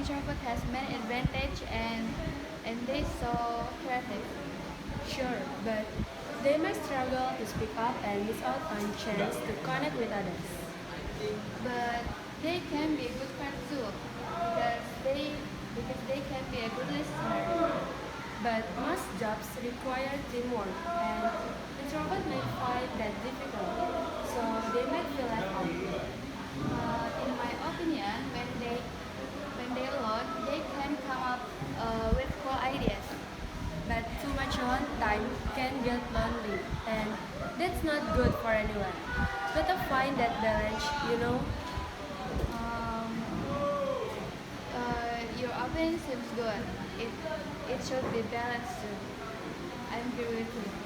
introvert has many advantages and they so creative. Sure, but they may struggle to speak up and miss out on chance to connect with others. But they can be a good friend too because they can be a good listener. But most jobs require teamwork, and introverts may find that difficult, so they might feel left out. In my opinion, when they alone, they can come up with cool ideas. But too much alone time can get lonely, and that's not good for anyone. Better find that balance, you know. Um, your opinion seems good. It should be balanced too. I agree with you.